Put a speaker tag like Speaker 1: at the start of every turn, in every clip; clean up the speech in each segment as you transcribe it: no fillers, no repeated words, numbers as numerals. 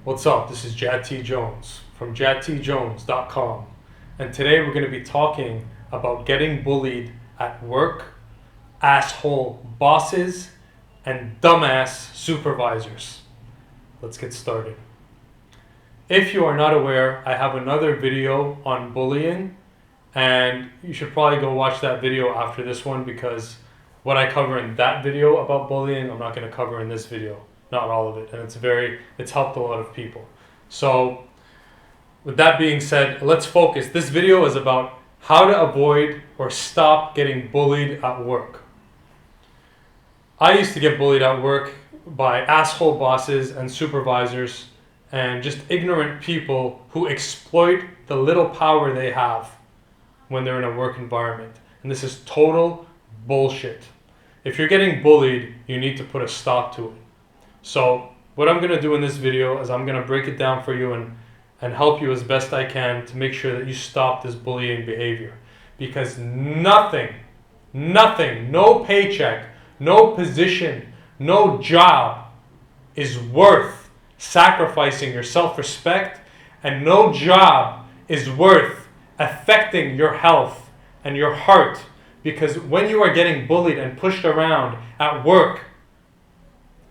Speaker 1: What's up? This is Jad T. Jones from jadtjones.com, and today we're going to be talking about getting bullied at work, asshole bosses, and dumbass supervisors. Let's get started. If you are not aware, I have another video on bullying, and you should probably go watch that video after this one because what I cover in that video about bullying, I'm not going to cover in this video. Not all of it, and it's helped a lot of people. So with that being said, let's focus. This video is about how to avoid or stop getting bullied at work. I used to get bullied at work by asshole bosses and supervisors and just ignorant people who exploit the little power they have when they're in a work environment. And this is total bullshit. If you're getting bullied, you need to put a stop to it. So what I'm going to do in this video is I'm going to break it down for you and help you as best I can to make sure that you stop this bullying behavior. Because nothing, no paycheck, no position, no job is worth sacrificing your self-respect, and no job is worth affecting your health and your heart. Because when you are getting bullied and pushed around at work,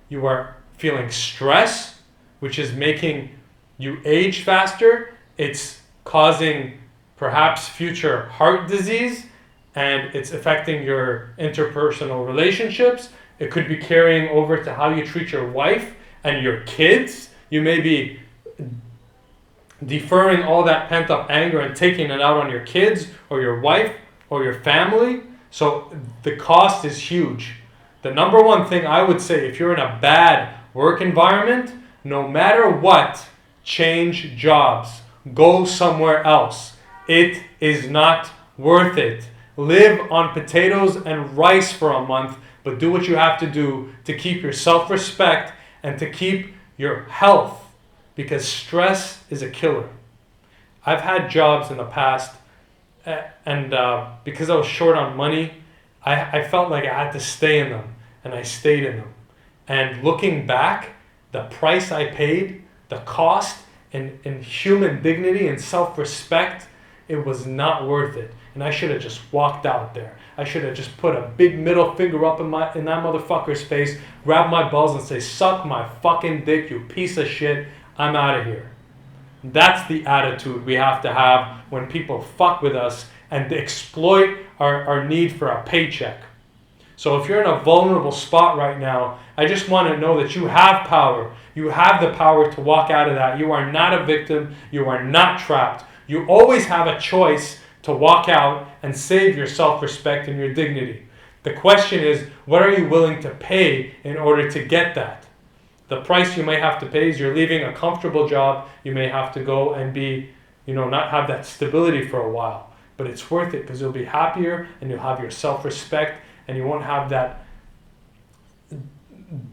Speaker 1: you are feeling stress, which is making you age faster. It's causing perhaps future heart disease, and it's affecting your interpersonal relationships. It could be carrying over to how you treat your wife and your kids. You may be deferring all that pent-up anger and taking it out on your kids or your wife or your family. So the cost is huge. The number one thing I would say, if you're in a bad work environment, no matter what, change jobs. Go somewhere else. It is not worth it. Live on potatoes and rice for a month, but do what you have to do to keep your self-respect and to keep your health, because stress is a killer. I've had jobs in the past, and because I was short on money, I felt like I had to stay in them, and I stayed in them. And looking back, the price I paid, the cost in human dignity and self-respect, it was not worth it. And I should have just walked out there. I should have just put a big middle finger up in that motherfucker's face, grab my balls and say, suck my fucking dick, you piece of shit, I'm out of here. That's the attitude we have to have when people fuck with us and exploit our need for a paycheck. So if you're in a vulnerable spot right now, I just want to know that you have power. You have the power to walk out of that. You are not a victim. You are not trapped. You always have a choice to walk out and save your self-respect and your dignity. The question is, what are you willing to pay in order to get that? The price you may have to pay is you're leaving a comfortable job. You may have to go and be, not have that stability for a while. But it's worth it because you'll be happier and you'll have your self-respect, and you won't have that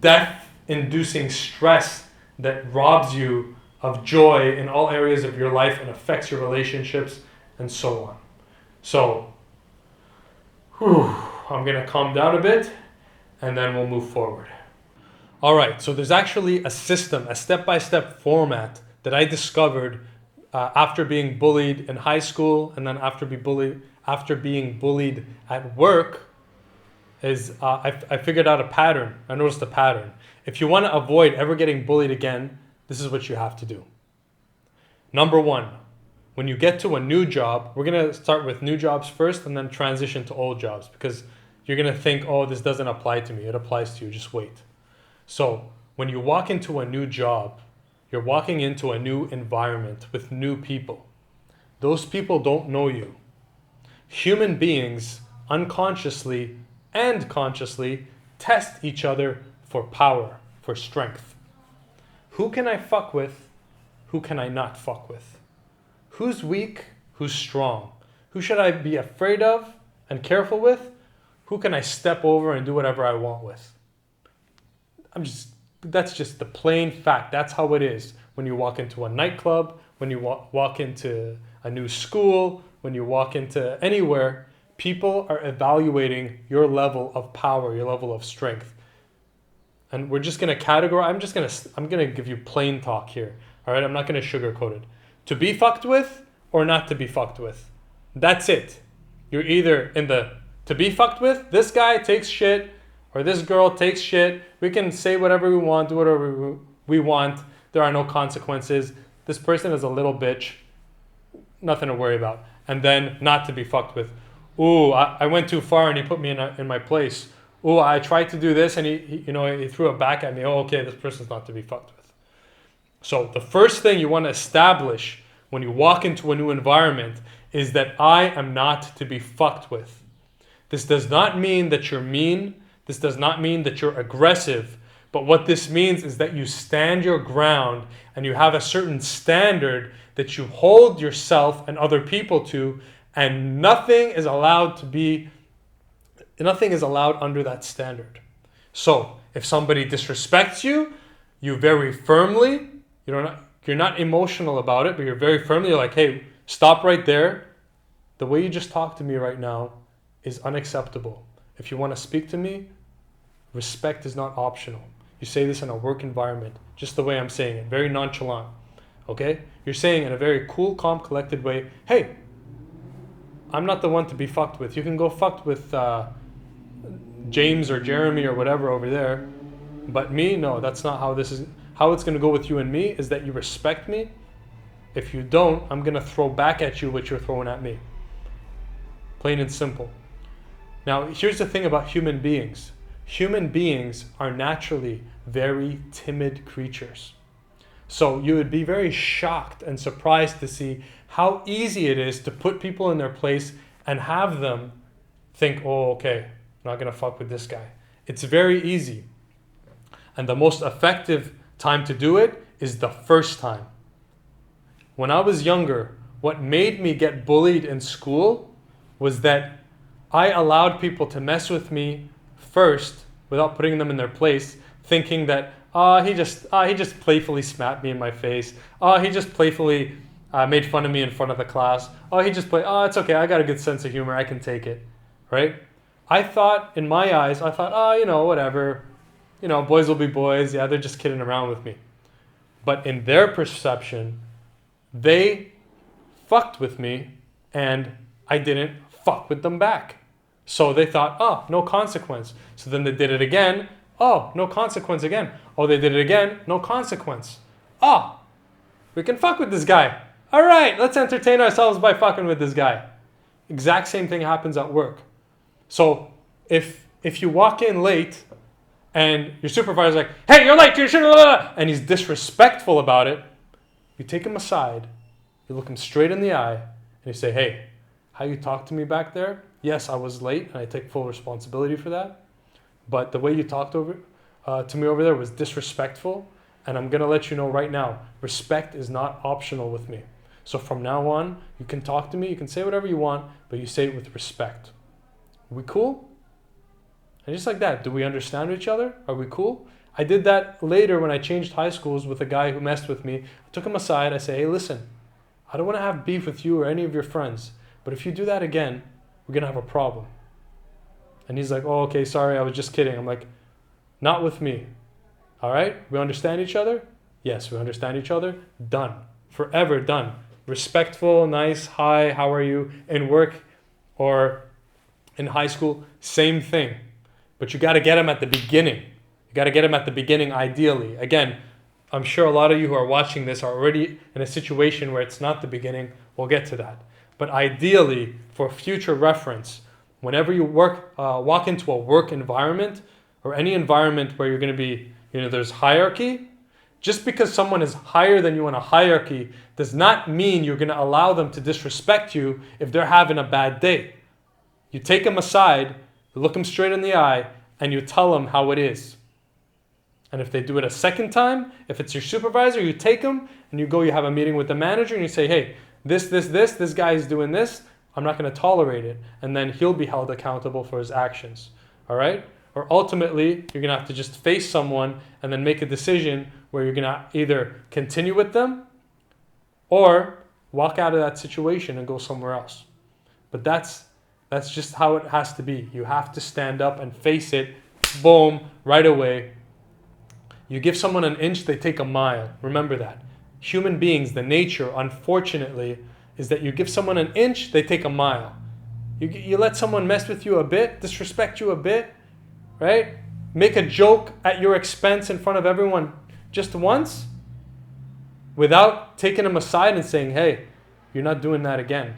Speaker 1: death-inducing stress that robs you of joy in all areas of your life and affects your relationships and so on. So, I'm going to calm down a bit and then we'll move forward. All right, so there's actually a system, a step-by-step format that I discovered after being bullied in high school, and then after being bullied at work. I figured out a pattern. I noticed a pattern. If you want to avoid ever getting bullied again, this is what you have to do. Number one, when you get to a new job, we're going to start with new jobs first and then transition to old jobs, because you're going to think, oh, this doesn't apply to me. It applies to you. Just wait. So when you walk into a new job, you're walking into a new environment with new people. Those people don't know you. Human beings unconsciously and consciously test each other for power, for strength. Who can I fuck with? Who can I not fuck with? Who's weak? Who's strong? Who should I be afraid of and careful with? Who can I step over and do whatever I want with? That's just the plain fact. That's how it is when you walk into a nightclub, when you walk into a new school, when you walk into anywhere. People are evaluating your level of power, your level of strength. And we're just going to categorize. I'm going to give you plain talk here. All right, I'm not going to sugarcoat it. To be fucked with or not to be fucked with. That's it. You're either in the to be fucked with, this guy takes shit, or this girl takes shit. We can say whatever we want, do whatever we want. There are no consequences. This person is a little bitch. Nothing to worry about. And then not to be fucked with. Ooh, I went too far and he put me in my place. Ooh, I tried to do this and he threw it back at me. Oh, okay, this person's not to be fucked with. So the first thing you want to establish when you walk into a new environment is that I am not to be fucked with. This does not mean that you're mean. This does not mean that you're aggressive. But what this means is that you stand your ground and you have a certain standard that you hold yourself and other people to, and nothing is allowed under that standard. So if somebody disrespects you, you very firmly, you're not emotional about it, but you're very firmly, you're like, hey, stop right there. The way you just talked to me right now is unacceptable. If you want to speak to me, respect is not optional. You say this in a work environment, just the way I'm saying it, very nonchalant. Okay? You're saying in a very cool, calm, collected way, hey, I'm not the one to be fucked with. You can go fucked with James or Jeremy or whatever over there. But me, no, that's not how this is. How it's going to go with you and me is that you respect me. If you don't, I'm going to throw back at you what you're throwing at me. Plain and simple. Now, here's the thing about human beings. Human beings are naturally very timid creatures. So you would be very shocked and surprised to see how easy it is to put people in their place and have them think, oh, okay, I'm not going to fuck with this guy. It's very easy. And the most effective time to do it is the first time. When I was younger, what made me get bullied in school was that I allowed people to mess with me first without putting them in their place, thinking that he just playfully smacked me in my face. He just playfully made fun of me in front of the class. It's okay, I got a good sense of humor, I can take it, right? I thought, in my eyes, whatever. Boys will be boys. Yeah, they're just kidding around with me. But in their perception, they fucked with me and I didn't fuck with them back. So they thought, no consequence. So then they did it again. No consequence again. They did it again. No consequence. We can fuck with this guy. All right, let's entertain ourselves by fucking with this guy. Exact same thing happens at work. So if you walk in late and your supervisor's like, hey, you're late, and he's disrespectful about it, you take him aside, you look him straight in the eye, and you say, hey, how you talked to me back there? Yes, I was late, and I take full responsibility for that. But the way you talked to me over there was disrespectful, and I'm going to let you know right now, respect is not optional with me. So from now on, you can talk to me, you can say whatever you want, but you say it with respect. Are we cool? And just like that, do we understand each other? Are we cool? I did that later when I changed high schools with a guy who messed with me. I took him aside. I say, hey, listen, I don't want to have beef with you or any of your friends, but if you do that again, we're going to have a problem. And he's like, oh, okay, sorry, I was just kidding. I'm like, not with me. All right? We understand each other? Yes, we understand each other. Done. Forever done. Respectful, nice, hi, how are you? In work or in high school, same thing. But you got to get them at the beginning. You got to get them at the beginning, ideally. Again, I'm sure a lot of you who are watching this are already in a situation where it's not the beginning. We'll get to that. But ideally, for future reference, whenever you walk into a work environment or any environment where you're going to be, there's hierarchy, just because someone is higher than you in a hierarchy does not mean you're going to allow them to disrespect you if they're having a bad day. You take them aside, you look them straight in the eye, and you tell them how it is. And if they do it a second time, if it's your supervisor, you take them and you have a meeting with the manager and you say, hey, this guy is doing this. I'm not going to tolerate it. And then he'll be held accountable for his actions. All right? Or ultimately, you're going to have to just face someone and then make a decision where you're going to either continue with them or walk out of that situation and go somewhere else. But that's just how it has to be. You have to stand up and face it, boom, right away. You give someone an inch, they take a mile. Remember that. human beings, the nature, unfortunately, is that you give someone an inch, they take a mile. You let someone mess with you a bit, disrespect you a bit, right? Make a joke at your expense in front of everyone just once, without taking them aside and saying, hey, you're not doing that again.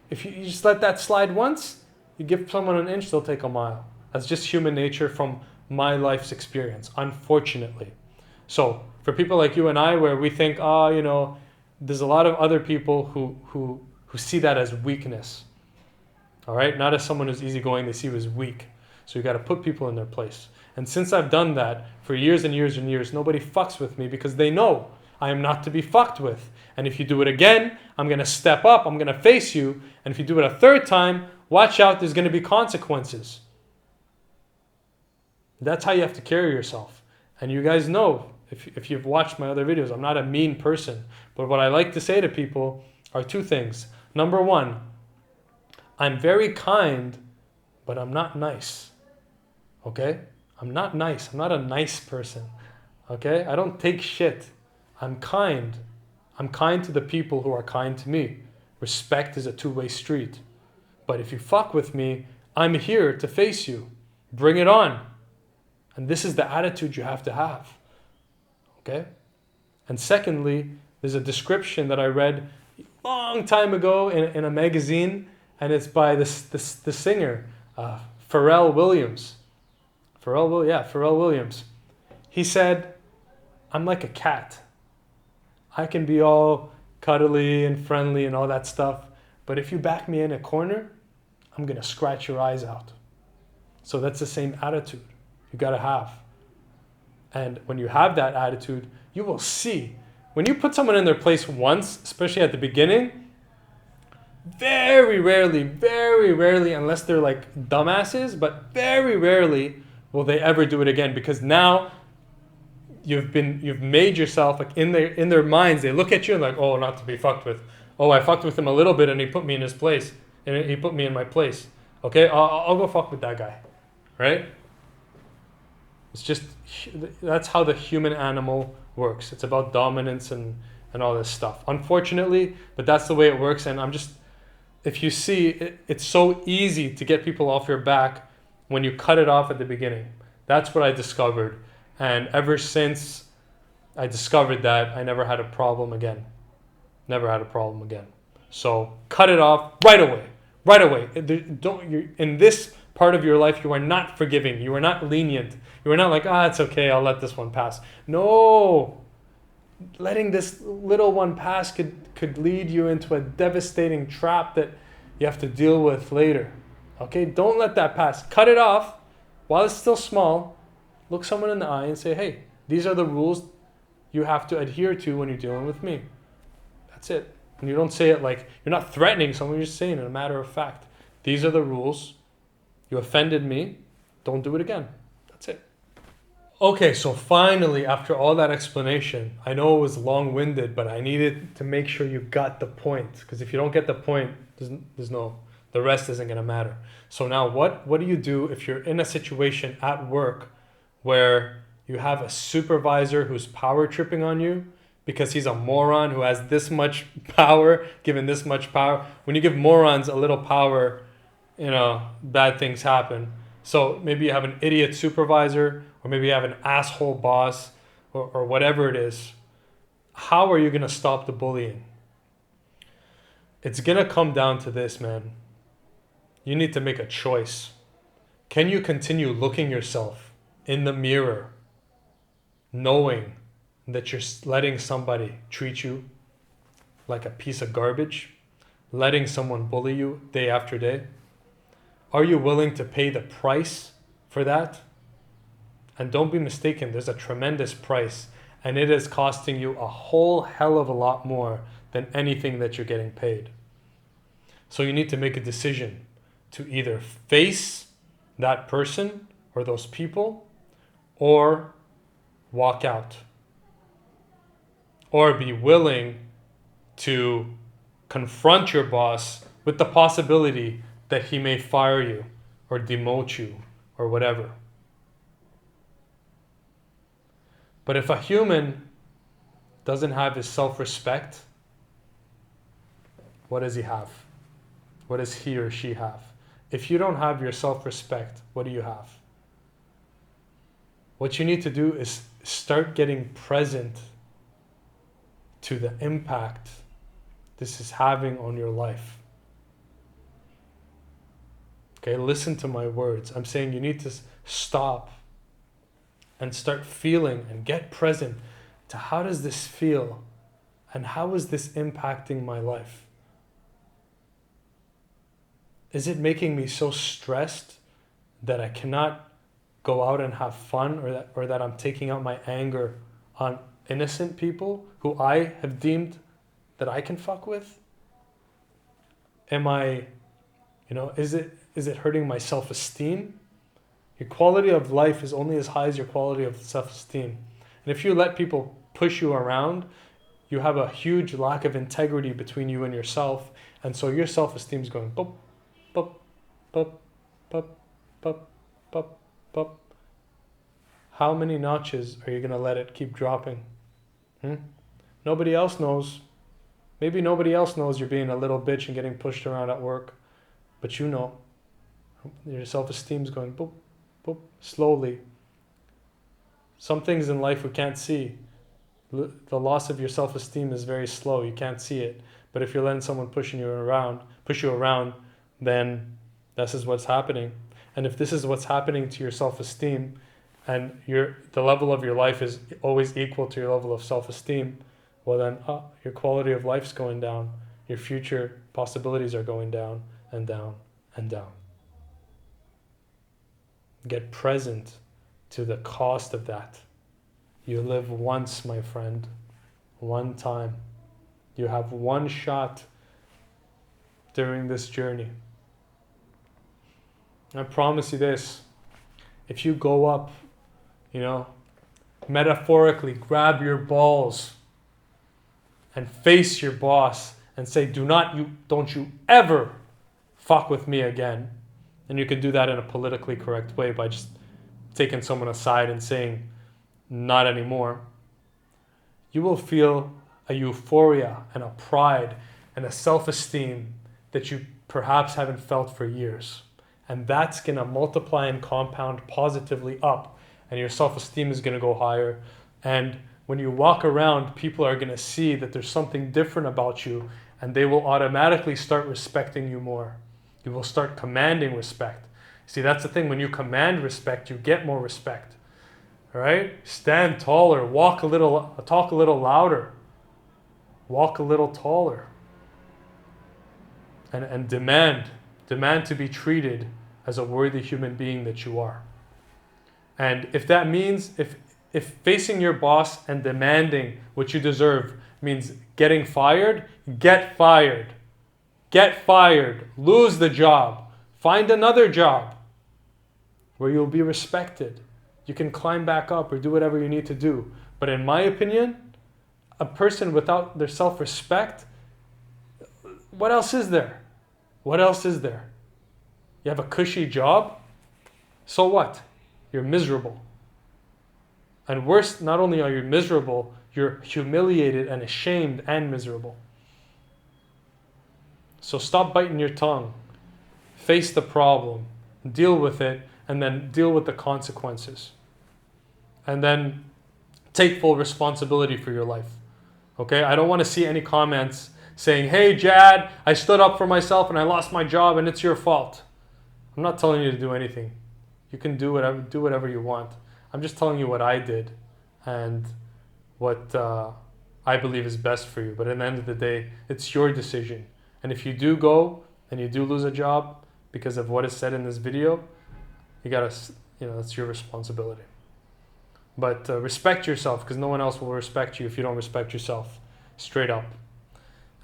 Speaker 1: If you just let that slide once, you give someone an inch, they'll take a mile. That's just human nature from my life's experience, unfortunately. So for people like you and I, where we think, there's a lot of other people who see that as weakness. All right? Not as someone who's easygoing, they see you as weak. So you got to put people in their place. And since I've done that for years and years and years, nobody fucks with me because they know I am not to be fucked with. And if you do it again, I'm going to step up, I'm going to face you. And if you do it a third time, watch out, there's going to be consequences. That's how you have to carry yourself. And you guys know, if you've watched my other videos, I'm not a mean person. But what I like to say to people are two things. Number one, I'm very kind, but I'm not nice. Okay? I'm not nice. I'm not a nice person. Okay? I don't take shit. I'm kind. I'm kind to the people who are kind to me. Respect is a two-way street. But if you fuck with me, I'm here to face you. Bring it on. And this is the attitude you have to have. Okay? And secondly, there's a description that I read a long time ago in a magazine, and it's by the singer, Pharrell Williams. Pharrell Williams. He said, I'm like a cat. I can be all cuddly and friendly and all that stuff, but if you back me in a corner, I'm going to scratch your eyes out. So that's the same attitude you got to have. And when you have that attitude, you will see. When you put someone in their place once, especially at the beginning, very rarely, unless they're like dumbasses, but very rarely will they ever do it again, because now you've made yourself like in their minds, they look at you and like, oh, not to be fucked with. Oh, I fucked with him a little bit and he put me in his place. And he put me in my place. Okay, I'll go fuck with that guy. Right? It's just, that's how the human animal works. It's about dominance and all this stuff. Unfortunately, but that's the way it works. And if you see, it's so easy to get people off your back when you cut it off at the beginning. That's what I discovered. And ever since I discovered that, I never had a problem again. Never had a problem again. So cut it off right away. Right away. In this part of your life, you are not forgiving. You are not lenient. You are not like, it's okay, I'll let this one pass. No. Letting this little one pass could lead you into a devastating trap that you have to deal with later. Okay? Don't let that pass. Cut it off while it's still small. Look someone in the eye and say, hey, these are the rules you have to adhere to when you're dealing with me. That's it. And you don't say it like, you're not threatening someone, you're just saying it, a matter of fact. These are the rules. You offended me. Don't do it again. That's it. Okay, so finally, after all that explanation, I know it was long-winded, but I needed to make sure you got the point. Because if you don't get the point, the rest isn't going to matter. So now what do you do if you're in a situation at work where you have a supervisor who's power tripping on you because he's a moron who has this much power, given this much power? When you give morons a little power, bad things happen. So maybe you have an idiot supervisor, or maybe you have an asshole boss, or whatever it is. How are you going to stop the bullying? It's going to come down to this, man. You need to make a choice. Can you continue looking yourself in the mirror, knowing that you're letting somebody treat you like a piece of garbage, letting someone bully you day after day? Are you willing to pay the price for that? And don't be mistaken, there's a tremendous price, and it is costing you a whole hell of a lot more than anything that you're getting paid. So you need to make a decision to either face that person or those people, or walk out, or be willing to confront your boss with the possibility that he may fire you or demote you or whatever. But if a human doesn't have his self-respect, what does he have? What does he or she have? If you don't have your self-respect, what do you have? What you need to do is start getting present to the impact this is having on your life. Okay, listen to my words. I'm saying you need to stop and start feeling and get present to how does this feel and how is this impacting my life? Is it making me so stressed that I cannot go out and have fun, or that I'm taking out my anger on innocent people who I have deemed that I can fuck with? Am I, is it hurting my self-esteem? Your quality of life is only as high as your quality of self-esteem. And if you let people push you around, you have a huge lack of integrity between you and yourself. And so your self-esteem is going boop, boop, boop, boop, boop, boop, boop. How many notches are you going to let it keep dropping? Nobody else knows. Maybe nobody else knows you're being a little bitch and getting pushed around at work. But you know. Your self-esteem is going boop, boop, slowly. Some things in life we can't see. The loss of your self-esteem is very slow. You can't see it. But if you're letting someone push you around, then this is what's happening. And if this is what's happening to your self-esteem, and the level of your life is always equal to your level of self-esteem, well then your quality of life's going down. Your future possibilities are going down and down and down. Get present to the cost of that. You live once, my friend, one time. You have one shot during this journey. I promise you this, if you go up, metaphorically grab your balls and face your boss and say, don't you ever fuck with me again. And you can do that in a politically correct way by just taking someone aside and saying, not anymore. You will feel a euphoria and a pride and a self-esteem that you perhaps haven't felt for years. And that's going to multiply and compound positively up. And your self-esteem is going to go higher. And when you walk around, people are going to see that there's something different about you, and they will automatically start respecting you more. You will start commanding respect. See, that's the thing. When you command respect, you get more respect. All right? Stand taller. Talk a little louder. Walk a little taller. And demand to be treated as a worthy human being that you are. And if that means, if facing your boss and demanding what you deserve means getting fired, get fired. Get fired. Lose the job. Find another job where you'll be respected. You can climb back up or do whatever you need to do. But in my opinion, a person without their self-respect, what else is there? What else is there? You have a cushy job? So what? You're miserable. And worse, not only are you miserable, you're humiliated and ashamed and miserable. So stop biting your tongue. Face the problem. Deal with it, and then deal with the consequences. And then take full responsibility for your life. Okay? I don't want to see any comments saying, hey, Jad, I stood up for myself and I lost my job and it's your fault. I'm not telling you to do anything. You can do whatever you want. I'm just telling you what I did and what I believe is best for you. But at the end of the day, it's your decision. And if you do go and you do lose a job because of what is said in this video, you gotta, that's your responsibility. But respect yourself, because no one else will respect you if you don't respect yourself. Straight up.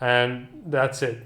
Speaker 1: And that's it.